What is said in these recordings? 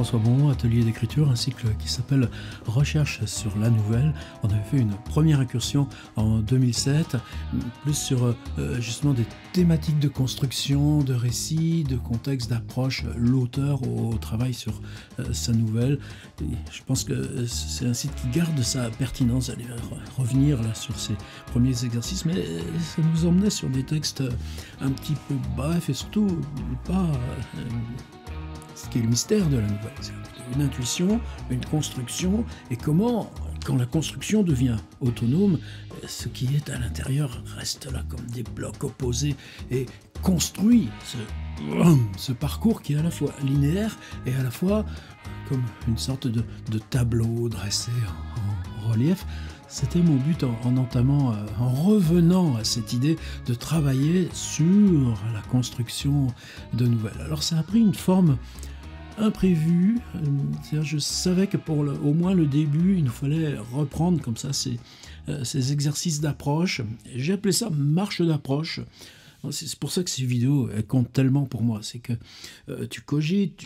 François Bon, atelier d'écriture, un cycle qui s'appelle Recherche sur la nouvelle. On avait fait une première incursion en 2007, plus sur justement des thématiques de construction, de récits, de contexte, d'approche, l'auteur au travail sur sa nouvelle. Et je pense que c'est un site qui garde sa pertinence. J'allais revenir là sur ces premiers exercices, mais ça nous emmenait sur des textes un petit peu brefs et surtout pas... ce qui est le mystère de la nouvelle, c'est une intuition, une construction, et comment, quand la construction devient autonome, ce qui est à l'intérieur reste là comme des blocs opposés et construit ce parcours qui est à la fois linéaire et à la fois comme une sorte de tableau dressé en relief. C'était mon but en entamant, en revenant à cette idée de travailler sur la construction de nouvelles. Alors ça a pris une forme imprévue, c'est-à-dire je savais que pour au moins le début, il nous fallait reprendre comme ça ces exercices d'approche. J'ai appelé ça marche d'approche. C'est pour ça que ces vidéos elles comptent tellement pour moi. C'est que tu cogites,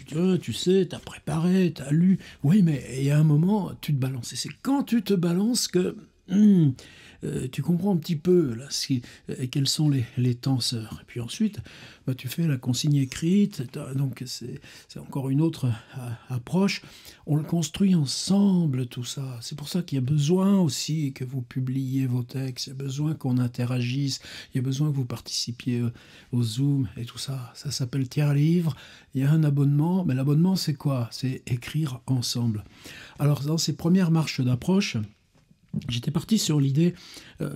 tu sais, tu as préparé, tu as lu. Oui, mais il y a un moment, tu te balances. Et c'est quand tu te balances que tu comprends un petit peu là, quels sont les tenseurs. Et puis ensuite, tu fais la consigne écrite. Donc c'est encore une autre approche. On le construit ensemble, tout ça. C'est pour ça qu'il y a besoin aussi que vous publiez vos textes. Il y a besoin qu'on interagisse. Il y a besoin que vous participiez au Zoom et tout ça. Ça s'appelle Tiers Livre. Il y a un abonnement. Mais l'abonnement, c'est quoi? C'est écrire ensemble. Alors, dans ces premières marches d'approche, j'étais parti sur l'idée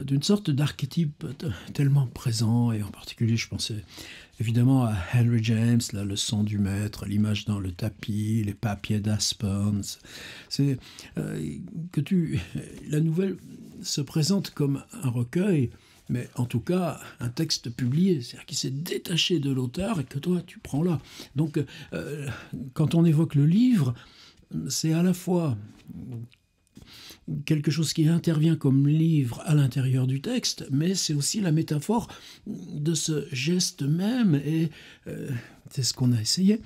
d'une sorte d'archétype tellement présent, et en particulier je pensais évidemment à Henry James, la leçon du maître, l'image dans le tapis, les papiers d'Aspern. C'est que la nouvelle se présente comme un recueil, mais en tout cas un texte publié, c'est-à-dire qui s'est détaché de l'auteur et que toi tu prends là. Donc quand on évoque le livre, c'est à la fois quelque chose qui intervient comme livre à l'intérieur du texte, mais c'est aussi la métaphore de ce geste même, et c'est ce qu'on a essayé.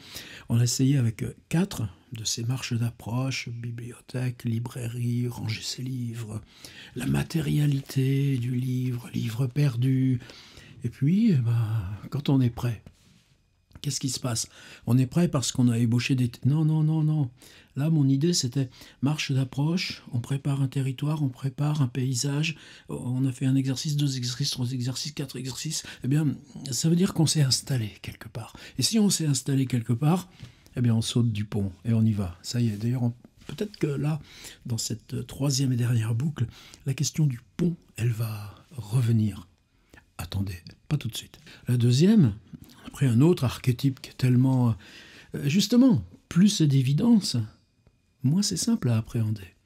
On a essayé avec 4 de ces marches d'approche: bibliothèque, librairie, ranger ses livres, la matérialité du livre, livre perdu, et puis quand on est prêt, qu'est-ce qui se passe? On est prêt parce qu'on a ébauché des... Non. Là, mon idée, c'était marche d'approche, on prépare un territoire, on prépare un paysage, on a fait un exercice, 2 exercices, 3 exercices, 4 exercices. Eh bien, ça veut dire qu'on s'est installé quelque part. Et si on s'est installé quelque part, eh bien, on saute du pont et on y va. Ça y est, d'ailleurs, peut-être que là, dans cette 3e et dernière boucle, la question du pont, elle va revenir. Attendez, pas tout de suite. La 2e, on a pris un autre archétype qui est tellement... justement, plus c'est d'évidence, moins c'est simple à appréhender.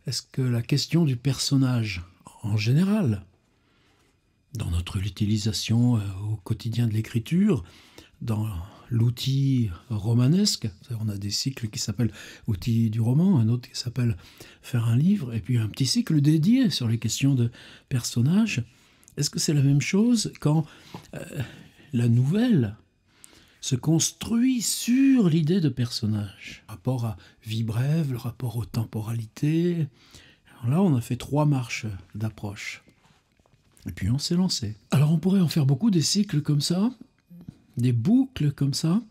Est-ce que la question du personnage, en général, dans notre utilisation au quotidien de l'écriture, dans l'outil romanesque, on a des cycles qui s'appellent outils du roman, un autre qui s'appelle faire un livre, et puis un petit cycle dédié sur les questions de personnages. Est-ce que c'est la même chose quand la nouvelle se construit sur l'idée de personnage? Le rapport à vie brève, le rapport aux temporalités. Alors là, on a fait 3 marches d'approche. Et puis on s'est lancé. Alors on pourrait en faire beaucoup des cycles comme ça, des boucles comme ça,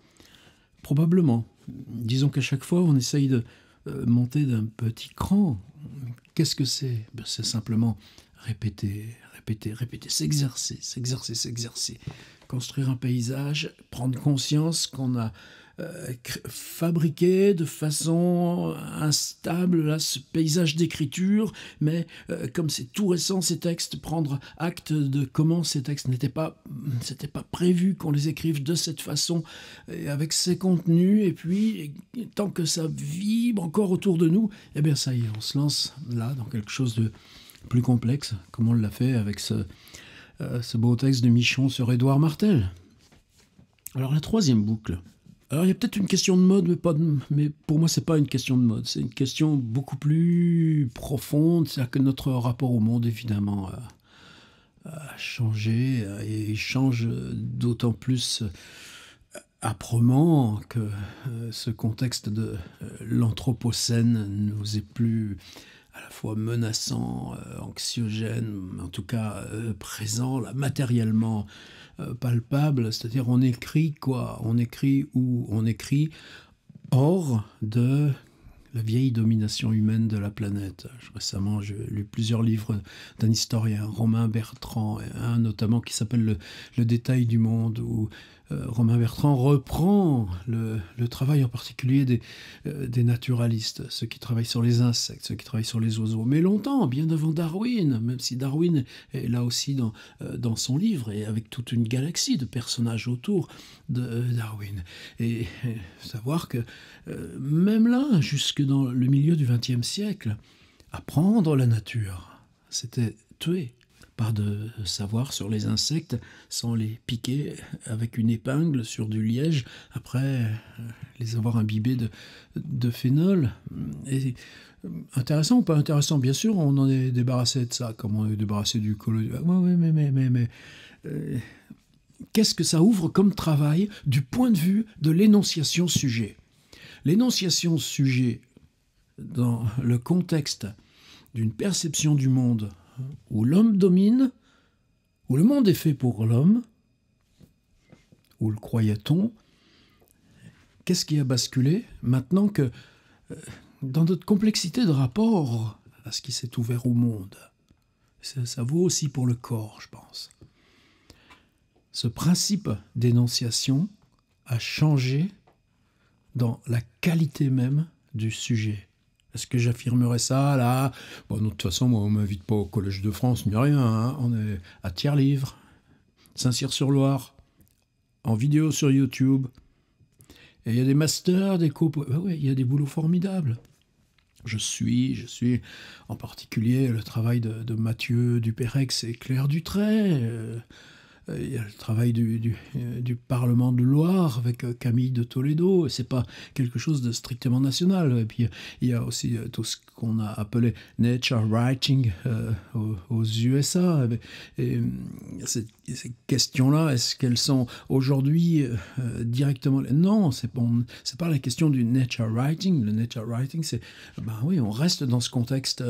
probablement. Disons qu'à chaque fois, on essaye de monter d'un petit cran. Qu'est-ce que c'est? C'est simplement répéter, s'exercer. Construire un paysage, prendre conscience qu'on a fabriqué de façon instable là, ce paysage d'écriture, mais comme c'est tout récent ces textes, prendre acte de comment ces textes c'était pas prévu qu'on les écrive de cette façon, et avec ces contenus, et puis tant que ça vibre encore autour de nous, eh bien ça y est, on se lance là dans quelque chose de plus complexe, comme on l'a fait avec ce beau texte de Michon sur Édouard Martel. Alors la 3e boucle. Alors il y a peut-être une question de mode, mais pour moi c'est pas une question de mode, c'est une question beaucoup plus profonde. C'est-à-dire que notre rapport au monde évidemment a changé, et change d'autant plus âprement que ce contexte de l'Anthropocène nous est plus à la fois menaçant, anxiogène, en tout cas présent, là, matériellement palpable. C'est-à-dire on écrit quoi? On écrit où? On écrit hors de la vieille domination humaine de la planète. Récemment, j'ai lu plusieurs livres d'un historien, Romain Bertrand, un notamment qui s'appelle le détail du monde, où Romain Bertrand reprend le travail en particulier des naturalistes, ceux qui travaillent sur les insectes, ceux qui travaillent sur les oiseaux, mais longtemps, bien avant Darwin, même si Darwin est là aussi dans son livre, et avec toute une galaxie de personnages autour de Darwin. Et savoir que même là, jusque dans le milieu du XXe siècle, apprendre la nature, c'était tuer. Pas de savoir sur les insectes sans les piquer avec une épingle sur du liège, après les avoir imbibés de phénol. Et, intéressant ou pas intéressant, bien sûr, on en est débarrassé de ça, comme on est débarrassé du colonialisme. Oui, mais qu'est-ce que ça ouvre comme travail du point de vue de l'énonciation sujet? L'énonciation sujet, dans le contexte d'une perception du monde où l'homme domine, où le monde est fait pour l'homme, où le croyait-on, qu'est-ce qui a basculé maintenant que, dans notre complexité de rapport à ce qui s'est ouvert au monde, ça vaut aussi pour le corps, je pense. Ce principe d'énonciation a changé dans la qualité même du sujet. Est-ce que j'affirmerais ça là? Bon, de toute façon, moi, on ne m'invite pas au Collège de France, ni rien. Hein. On est à Thiers-Livre, Saint-Cyr-sur-Loire, en vidéo sur YouTube. Et il y a des masters, des cours. Ben ouais, il y a des boulots formidables. Je suis en particulier le travail de Mathieu Duperex et Claire Dutray. Il y a le travail du Parlement de Loire avec Camille de Toledo. C'est pas quelque chose de strictement national. Et puis il y a aussi tout ce qu'on a appelé nature writing aux USA. Et ces questions-là, est-ce qu'elles sont aujourd'hui directement... Non, c'est pas la question du nature writing. Le nature writing, c'est... Ben oui, on reste dans ce contexte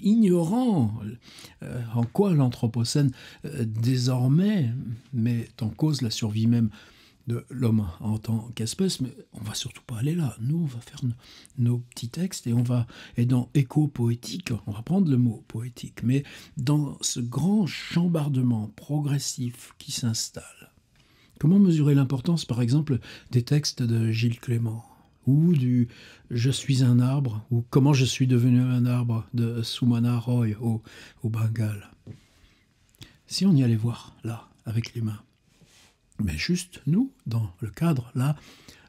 ignorant. En quoi l'Anthropocène désormais met en cause la survie même de l'homme en tant qu'espèce, mais on va surtout pas aller là. Nous, on va faire nos petits textes et dans éco-poétique, on va prendre le mot poétique, mais dans ce grand chambardement progressif qui s'installe. Comment mesurer l'importance, par exemple, des textes de Gilles Clément ou du « Je suis un arbre » ou « Comment je suis devenu un arbre » de Soumana Roy au Bengale. Si on y allait voir, là, avec les mains, mais juste nous, dans le cadre, là,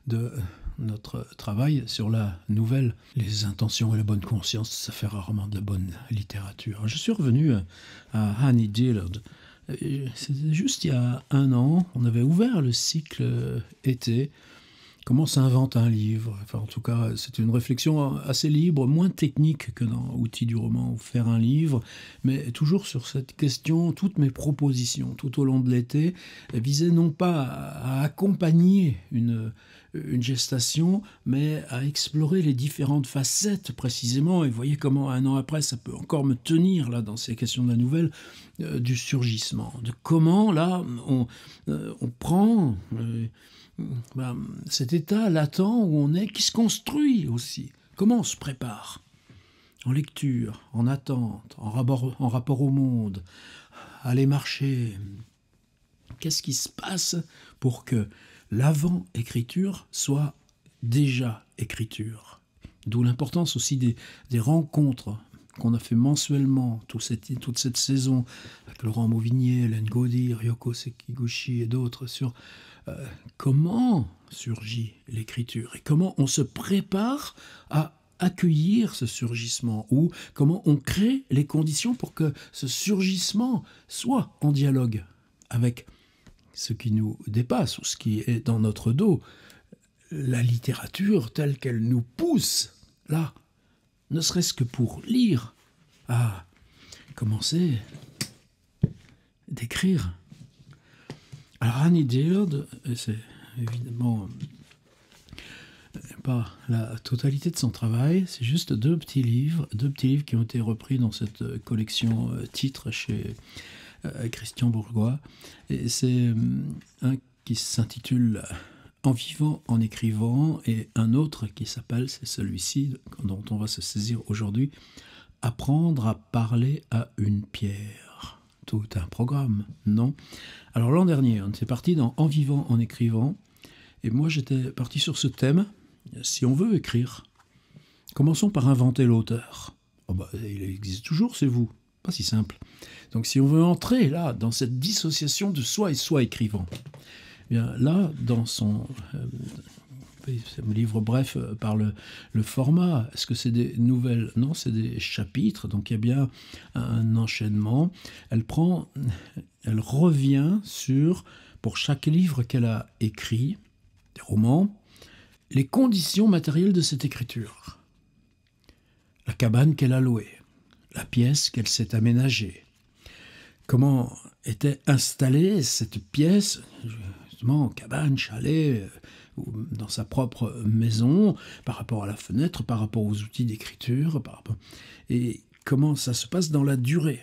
de notre travail sur la nouvelle, les intentions et la bonne conscience, ça fait rarement de la bonne littérature. Je suis revenu à Annie Dillard. C'était juste il y a 1 an, on avait ouvert le cycle été. Comment s'invente un livre? Enfin, en tout cas, c'était une réflexion assez libre, moins technique que dans Outils du roman ou Faire un livre, mais toujours sur cette question, toutes mes propositions tout au long de l'été visaient non pas à accompagner une gestation, mais à explorer les différentes facettes précisément. Et vous voyez comment 1 an après, ça peut encore me tenir là dans ces questions de la nouvelle, du surgissement, de comment là on prend... cet état latent où on est, qui se construit aussi. Comment on se prépare? En lecture, en attente, en rapport au monde, aller marcher. Qu'est-ce qui se passe pour que l'avant-écriture soit déjà écriture? D'où l'importance aussi des rencontres qu'on a fait mensuellement toute cette saison avec Laurent Mauvignier, Hélène Gaudy, Ryoko Sekiguchi et d'autres sur comment surgit l'écriture et comment on se prépare à accueillir ce surgissement ou comment on crée les conditions pour que ce surgissement soit en dialogue avec ce qui nous dépasse ou ce qui est dans notre dos. La littérature telle qu'elle nous pousse là, ne serait-ce que pour lire, à commencer d'écrire. Alors Annie Dillard, c'est évidemment pas la totalité de son travail, c'est juste deux petits livres qui ont été repris dans cette collection titres chez Christian Bourgois. Et c'est un qui s'intitule En vivant, en écrivant, et un autre qui s'appelle, c'est celui-ci dont on va se saisir aujourd'hui, Apprendre à parler à une pierre. Tout un programme, non? Alors l'an dernier, on était parti dans En vivant, en écrivant, et moi j'étais parti sur ce thème. Si on veut écrire, commençons par inventer l'auteur. Oh bah, il existe toujours, c'est vous. Pas si simple. Donc si on veut entrer là, dans cette dissociation de soi et soi écrivant, eh bien là, dans son livre bref par le format, est-ce que c'est des nouvelles? Non, c'est des chapitres, donc il y a bien un enchaînement. Elle revient sur, pour chaque livre qu'elle a écrit, des romans, les conditions matérielles de cette écriture. La cabane qu'elle a louée, la pièce qu'elle s'est aménagée, comment était installée cette pièce, justement, cabane, chalet, dans sa propre maison, par rapport à la fenêtre, par rapport aux outils d'écriture, et comment ça se passe dans la durée.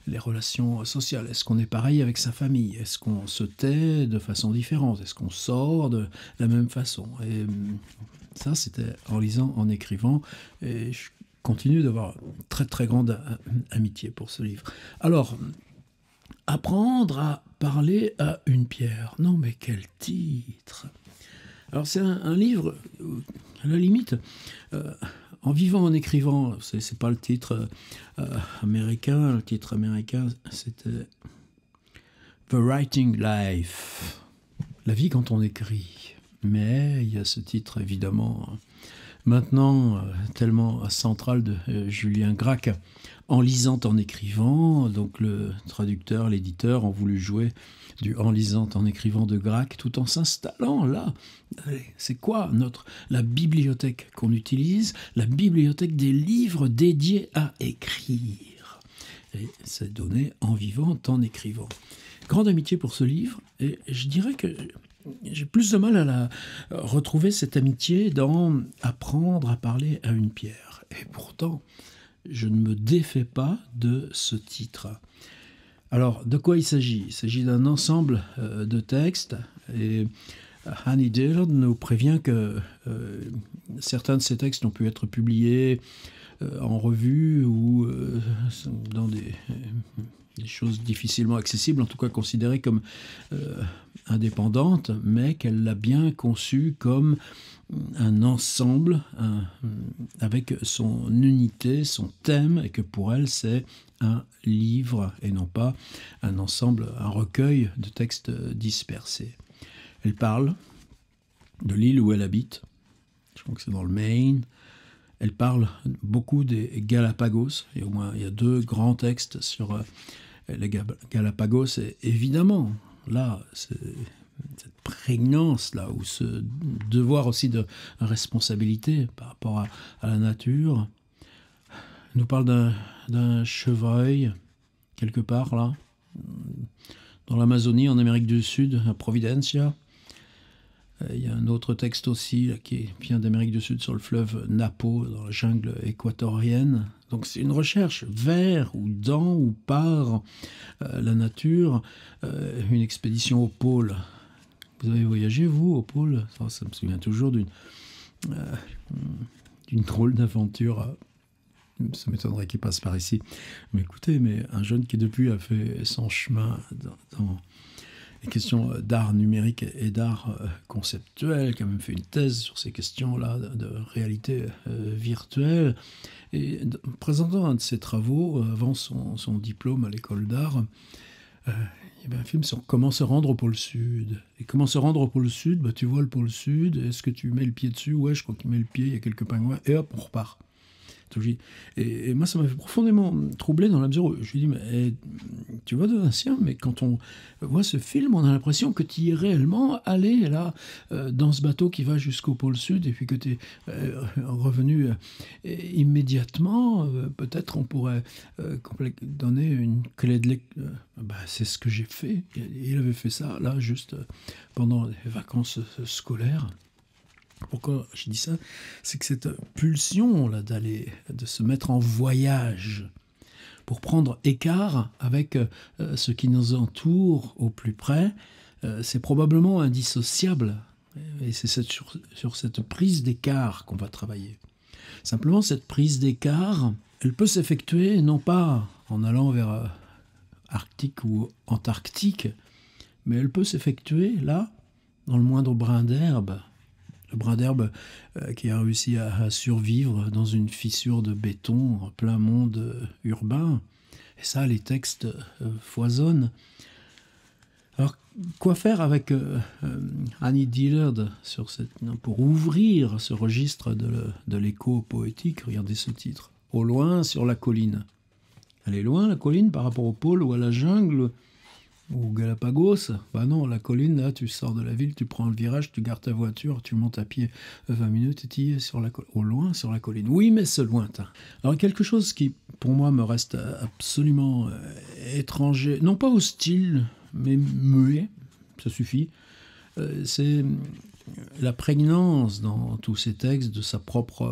Les relations sociales, est-ce qu'on est pareil avec sa famille? Est-ce qu'on se tait de façon différente? Est-ce qu'on sort de la même façon? Et ça, c'était en lisant, en écrivant, et je continue d'avoir très très grande amitié pour ce livre. Alors, apprendre à parler à une pierre. Non mais quel titre! Alors c'est un livre, à la limite, en vivant, en écrivant, c'est pas le titre américain. Le titre américain, c'était The Writing Life, la vie quand on écrit. Mais il y a ce titre, évidemment, maintenant tellement central de Julien Gracq, En lisant, en écrivant. Donc le traducteur, l'éditeur ont voulu jouer du En lisant, en écrivant de Gracq, tout en s'installant là. C'est quoi la bibliothèque qu'on utilise? La bibliothèque des livres dédiés à écrire. Et c'est donné en vivant, en écrivant. Grande amitié pour ce livre, et je dirais que j'ai plus de mal à retrouver cette amitié dans Apprendre à parler à une pierre. Et pourtant, je ne me défais pas de ce titre. Alors, de quoi il s'agit? Il s'agit d'un ensemble de textes, et Annie Dillard nous prévient que certains de ces textes ont pu être publiés en revue ou dans des choses difficilement accessibles, en tout cas considérées comme indépendantes, mais qu'elle l'a bien conçu comme un ensemble avec son unité, son thème, et que pour elle c'est un livre et non pas un ensemble, un recueil de textes dispersés. Elle parle de l'île où elle habite, je crois que c'est dans le Maine. Elle parle beaucoup des Galapagos, et au moins il y a 2 grands textes sur les Galapagos, et évidemment là c'est cette prégnance là, ou ce devoir aussi de responsabilité par rapport à la nature. Elle nous parle d'un chevreuil quelque part là dans l'Amazonie, en Amérique du Sud, à Providencia. Il y a un autre texte aussi là, qui vient d'Amérique du Sud, sur le fleuve Napo, dans la jungle équatorienne. Donc c'est une recherche vers ou dans ou par la nature, une expédition au pôle. Vous avez voyagé, vous, au pôle? Ça me souvient toujours d'une drôle d'aventure. Ça m'étonnerait qu'il passe par ici. Mais écoutez, un jeune qui depuis a fait son chemin dans les questions d'art numérique et d'art conceptuel, qui a même fait une thèse sur ces questions-là de réalité virtuelle. Et présentant un de ses travaux, avant son diplôme à l'école d'art, il y avait un film sur comment se rendre au pôle Sud. Et comment se rendre au pôle Sud, tu vois le pôle Sud, est-ce que tu mets le pied dessus? Ouais, je crois qu'il met le pied, il y a quelques pingouins, et hop, on repart. Et moi, ça m'avait profondément troublé dans la mesure où je lui dis, mais tu vois, Donatien, mais quand on voit ce film, on a l'impression que tu y es réellement allé là, dans ce bateau qui va jusqu'au pôle Sud, et puis que tu es revenu immédiatement. Peut-être on pourrait donner une clé de lecture. C'est ce que j'ai fait. Il avait fait ça, là, juste pendant les vacances scolaires. Pourquoi je dis ça? C'est que cette pulsion là de se mettre en voyage pour prendre écart avec ce qui nous entoure au plus près, c'est probablement indissociable. Et c'est sur cette prise d'écart qu'on va travailler. Simplement, cette prise d'écart, elle peut s'effectuer non pas en allant vers Arctique ou Antarctique, mais elle peut s'effectuer là, dans le moindre brin d'herbe. Le brin d'herbe qui a réussi à survivre dans une fissure de béton en plein monde urbain. Et ça, les textes foisonnent. Alors, quoi faire avec Annie Dillard pour ouvrir ce registre de l'écho poétique? Regardez ce titre. Au loin, sur la colline. Elle est loin, la colline, par rapport au pôle ou à la jungle ou Galapagos? Non, la colline, là, tu sors de la ville, tu prends le virage, tu gardes ta voiture, tu montes à pied 20 minutes et tu y es au loin, sur la colline. Oui, mais c'est lointain. Alors, quelque chose qui, pour moi, me reste absolument étranger, non pas hostile, mais muet, ça suffit, c'est la prégnance dans tous ces textes de sa propre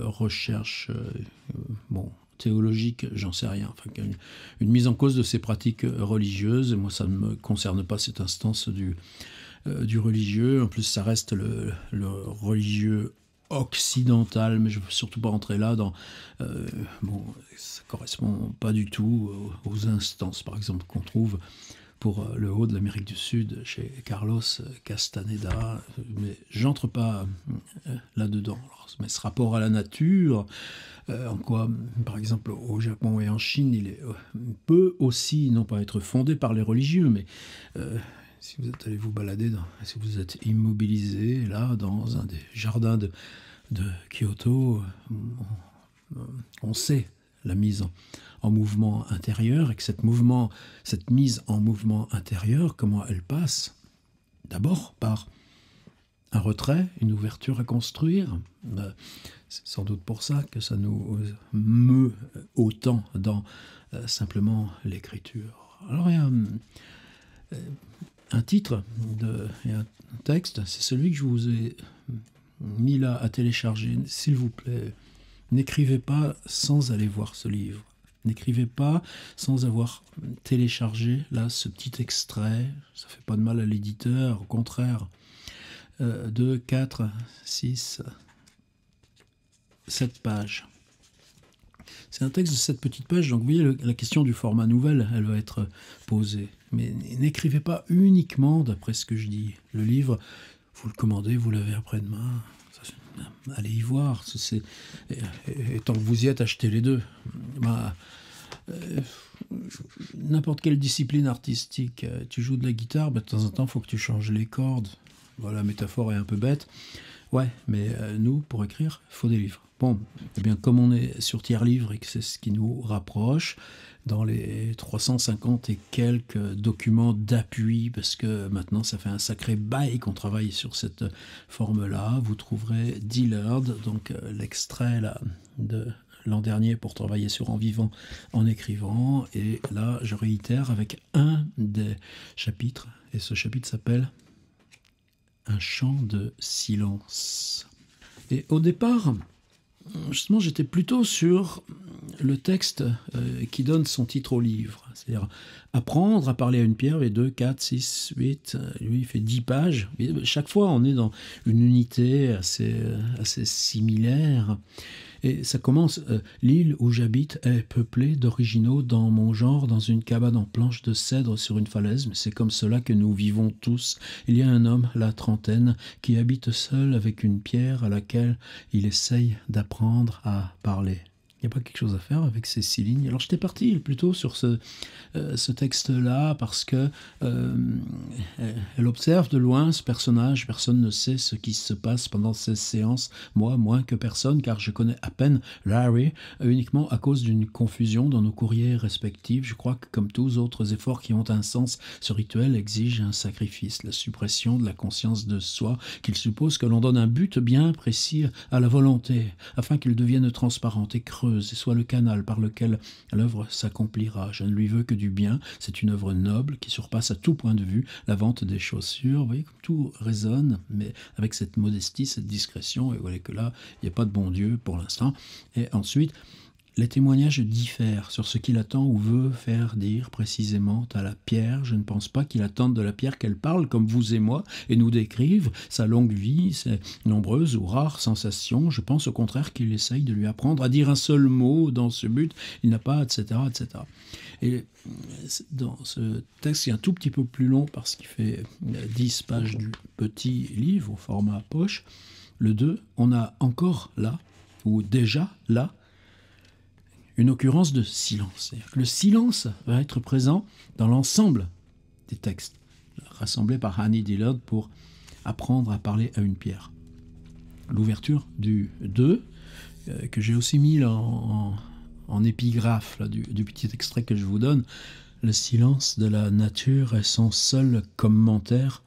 recherche, théologique, j'en sais rien, une mise en cause de ses pratiques religieuses. Et moi, ça ne me concerne pas cette instance du religieux. En plus, ça reste le religieux occidental, mais je ne veux surtout pas rentrer là dans... ça ne correspond pas du tout aux instances, par exemple, qu'on trouve pour le haut de l'Amérique du Sud, chez Carlos Castaneda, mais j'entre pas là-dedans. Mais ce rapport à la nature, en quoi, par exemple, au Japon et en Chine, il peut aussi, non pas être fondé par les religieux, mais si vous êtes allé vous balader, si vous êtes immobilisé, là, dans un des jardins de Kyoto, on sait la mise en mouvement intérieur, et que cette mise en mouvement intérieur, comment elle passe? D'abord par un retrait, une ouverture à construire. C'est sans doute pour ça que ça nous meut autant dans simplement l'écriture. Alors il y a un titre et un texte, c'est celui que je vous ai mis là à télécharger. S'il vous plaît, n'écrivez pas sans aller voir ce livre. N'écrivez pas sans avoir téléchargé là ce petit extrait. Ça ne fait pas de mal à l'éditeur, au contraire. 2, 4, 6, 7 pages. C'est un texte de 7 petites pages, donc vous voyez, la question du format nouvelle, elle va être posée. Mais n'écrivez pas uniquement d'après ce que je dis. Le livre, vous le commandez, vous l'avez après-demain. Allez y voir. Et tant que vous y êtes, achetez les deux. N'importe quelle discipline artistique, tu joues de la guitare, de temps en temps, il faut que tu changes les cordes. Voilà, la métaphore est un peu bête. Ouais, mais nous, pour écrire, il faut des livres. Bon, eh bien, comme on est sur Tiers Livre et que c'est ce qui nous rapproche, dans les 350 et quelques documents d'appui, parce que maintenant ça fait un sacré bail qu'on travaille sur cette forme-là, vous trouverez Dillard, donc l'extrait là, de l'an dernier pour travailler sur En vivant, en écrivant, et là je réitère avec un des chapitres, et ce chapitre s'appelle Un chant de silence. Et au départ, justement, j'étais plutôt sur le texte qui donne son titre au livre. C'est-à-dire apprendre à parler à une pierre, et 2, 4, 6, 8, lui il fait 10 pages. Et chaque fois, on est dans une unité assez similaire. Et ça commence, l'île où j'habite est peuplée d'originaux dans mon genre, dans une cabane en planches de cèdre sur une falaise, mais c'est comme cela que nous vivons tous. Il y a un homme, la trentaine, qui habite seul avec une pierre à laquelle il essaye d'apprendre à parler. Il n'y a pas quelque chose à faire avec ces 6 lignes. Alors j'étais parti plutôt sur ce texte-là parce que elle observe de loin ce personnage. Personne ne sait ce qui se passe pendant ces séances. Moi, moins que personne, car je connais à peine Larry, uniquement à cause d'une confusion dans nos courriers respectifs. Je crois que comme tous autres efforts qui ont un sens, ce rituel exige un sacrifice, la suppression de la conscience de soi, qu'il suppose que l'on donne un but bien précis à la volonté, afin qu'il devienne transparente et creuse et soit le canal par lequel l'œuvre s'accomplira. Je ne lui veux que du bien. C'est une œuvre noble qui surpasse à tout point de vue la vente des chaussures. Vous voyez comme tout résonne, mais avec cette modestie, cette discrétion. Et vous voyez que là, il n'y a pas de bon Dieu pour l'instant. Et ensuite, les témoignages diffèrent sur ce qu'il attend ou veut faire dire précisément à la pierre. Je ne pense pas qu'il attende de la pierre qu'elle parle comme vous et moi et nous décrive sa longue vie, ses nombreuses ou rares sensations. Je pense au contraire qu'il essaye de lui apprendre à dire un seul mot dans ce but. Il n'a pas, etc., etc. Et dans ce texte, qui est un tout petit peu plus long parce qu'il fait 10 pages du petit livre au format poche, le 2, on a encore là, ou déjà là, une occurrence de silence. C'est-à-dire que le silence va être présent dans l'ensemble des textes, rassemblés par Annie Dillard pour apprendre à parler à une pierre. L'ouverture du 2, que j'ai aussi mis là en épigraphe là, du petit extrait que je vous donne, le silence de la nature est son seul commentaire,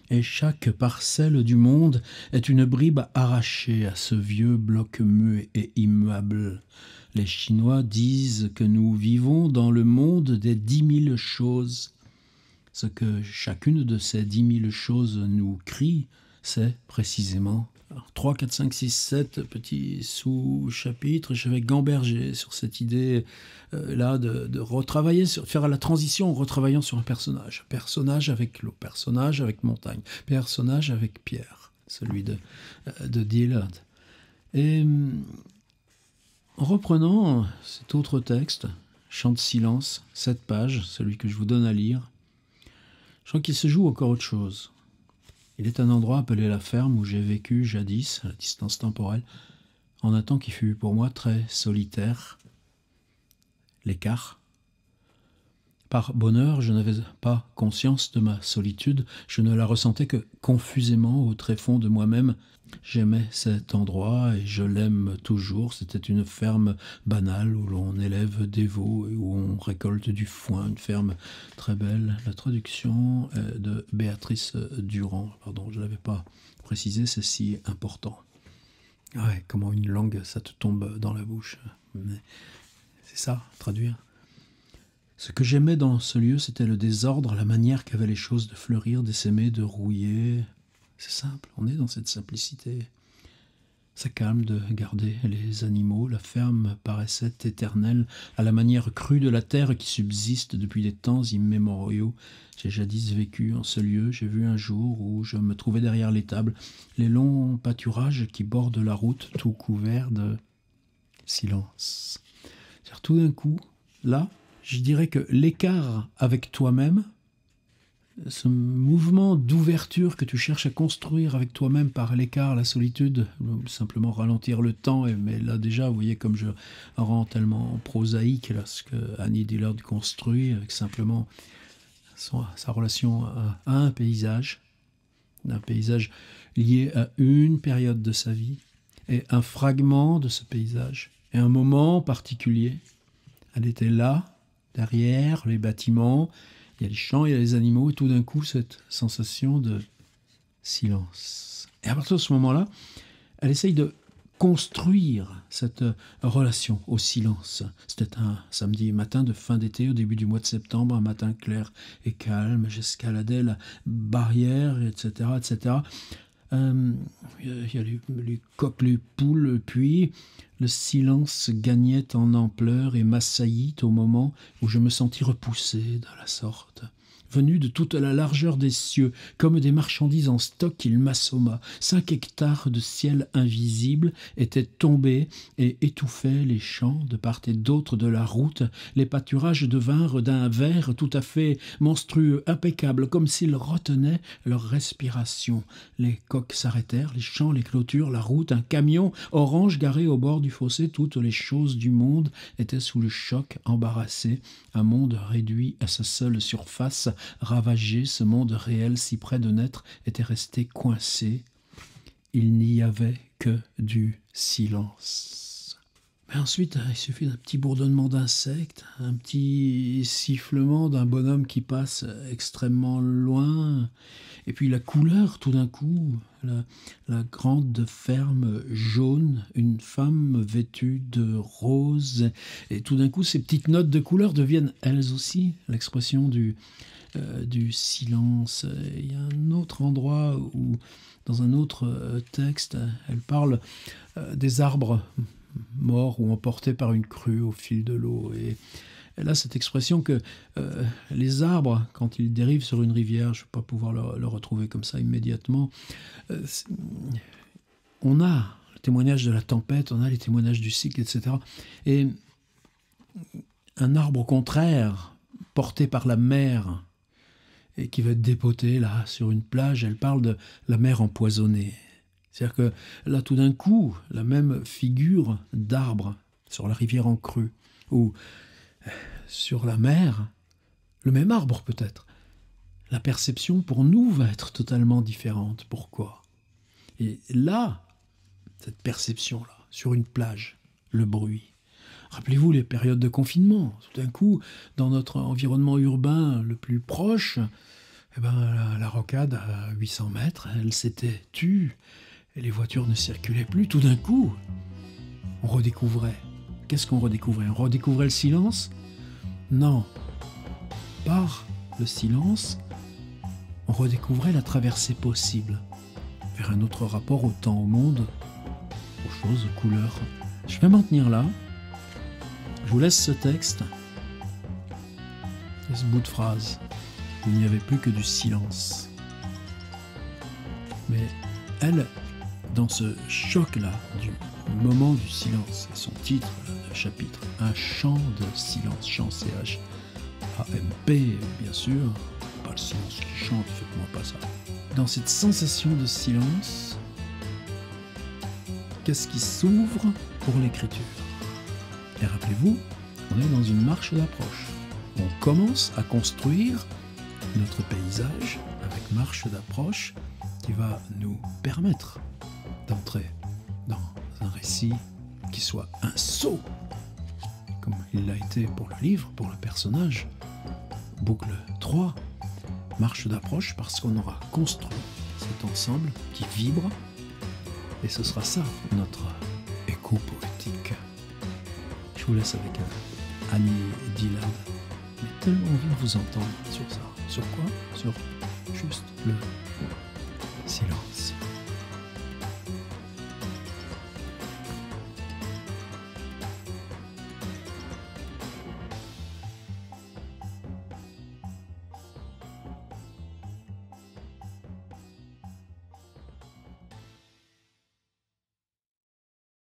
et chaque parcelle du monde est une bribe arrachée à ce vieux bloc muet et immuable. Les Chinois disent que nous vivons dans le monde des 10 000 choses. Ce que chacune de ces 10 000 choses nous crie, c'est précisément 3, 4, 5, 6, 7 petits sous-chapitres. Je vais gamberger sur cette idée là de retravailler, faire la transition en retravaillant sur un personnage. Personnage avec l'eau, personnage avec montagne, personnage avec pierre, celui de Dillard. Et en reprenant cet autre texte, Chant de silence, 7 pages, celui que je vous donne à lire, je crois qu'il se joue encore autre chose. Il est un endroit appelé la ferme où j'ai vécu jadis, à la distance temporelle, en un temps qui fut pour moi très solitaire. L'écart. Par bonheur, je n'avais pas conscience de ma solitude, je ne la ressentais que confusément au tréfonds de moi-même. J'aimais cet endroit et je l'aime toujours. C'était une ferme banale où l'on élève des veaux et où on récolte du foin. Une ferme très belle. La traduction est de Béatrice Durand. Pardon, je ne l'avais pas précisé, c'est si important. Ouais, comment une langue, ça te tombe dans la bouche. Mais c'est ça, traduire. Ce que j'aimais dans ce lieu, c'était le désordre, la manière qu'avaient les choses de fleurir, d'essaimer, de rouiller. C'est simple, on est dans cette simplicité. Ça calme de garder les animaux. La ferme paraissait éternelle, à la manière crue de la terre qui subsiste depuis des temps immémoriaux. J'ai jadis vécu en ce lieu. J'ai vu un jour où je me trouvais derrière l'étable, les longs pâturages qui bordent la route, tout couverts de silence. C'est-à-dire, tout d'un coup, là, je dirais que l'écart avec toi-même, ce mouvement d'ouverture que tu cherches à construire avec toi-même par l'écart, la solitude, simplement ralentir le temps, mais là déjà, vous voyez comme je rends tellement prosaïque là, ce que Annie Dillard construit avec simplement sa relation à un paysage lié à une période de sa vie, et un fragment de ce paysage, et un moment particulier. Elle était là, derrière les bâtiments, il y a les champs, il y a les animaux, et tout d'un coup, cette sensation de silence. Et à partir de ce moment-là, elle essaye de construire cette relation au silence. C'était un samedi matin de fin d'été, au début du mois de septembre, un matin clair et calme. J'escaladais la barrière, etc., etc. Il y a les coqs, les poules, puis le silence gagnait en ampleur et m'assaillit au moment où je me sentis repoussé de la sorte. venus de toute la largeur des cieux, comme des marchandises en stock, il m'assomma. 5 hectares de ciel invisible étaient tombés et étouffaient les champs de part et d'autre de la route. Les pâturages devinrent d'un vert tout à fait monstrueux, impeccable, comme s'ils retenaient leur respiration. Les coqs s'arrêtèrent, les champs, les clôtures, la route, un camion orange garé au bord du fossé. Toutes les choses du monde étaient sous le choc, embarrassées. Un monde réduit à sa seule surface, ravagé, ce monde réel si près de naître était resté coincé. Il n'y avait que du silence. Mais ensuite, il suffit d'un petit bourdonnement d'insectes, un petit sifflement d'un bonhomme qui passe extrêmement loin, et puis la couleur tout d'un coup, la grande ferme jaune, une femme vêtue de rose, et tout d'un coup ces petites notes de couleur deviennent elles aussi l'expression du silence. Il y a un autre endroit où, dans un autre texte, elle parle des arbres morts ou emportés par une crue au fil de l'eau. Et elle a cette expression que les arbres, quand ils dérivent sur une rivière, je ne vais pas pouvoir le retrouver comme ça immédiatement, on a le témoignage de la tempête, on a les témoignages du cycle, etc. Et un arbre au contraire, porté par la mer, et qui va être dépoté là sur une plage, elle parle de la mer empoisonnée. C'est-à-dire que là, tout d'un coup, la même figure d'arbre sur la rivière en crue, ou sur la mer, le même arbre peut-être. La perception pour nous va être totalement différente. Pourquoi ? Et là, cette perception-là, sur une plage, le bruit. Rappelez-vous les périodes de confinement. Tout d'un coup, dans notre environnement urbain le plus proche, la rocade à 800 mètres, elle s'était tue et les voitures ne circulaient plus. Tout d'un coup, on redécouvrait. Qu'est-ce qu'on redécouvrait ? On redécouvrait le silence ? Non. Par le silence, on redécouvrait la traversée possible vers un autre rapport au temps, au monde, aux choses, aux couleurs. Je vais m'en tenir là. Je vous laisse ce texte et ce bout de phrase. Il n'y avait plus que du silence. Mais elle, dans ce choc-là, du moment du silence, et son titre, le chapitre, un chant de silence, chant C-H-A-M-P, bien sûr, pas le silence qui chante, faites-moi pas ça. Dans cette sensation de silence, qu'est-ce qui s'ouvre pour l'écriture ? Et rappelez-vous, on est dans une marche d'approche. On commence à construire notre paysage avec marche d'approche qui va nous permettre d'entrer dans un récit qui soit un saut, comme il l'a été pour le livre, pour le personnage. Boucle 3, marche d'approche, parce qu'on aura construit cet ensemble qui vibre, et ce sera ça, notre écho poétique. Je vous laisse avec Annie Dillard. J'ai tellement envie de vous entendre sur ça. Sur quoi ? Sur juste le silence.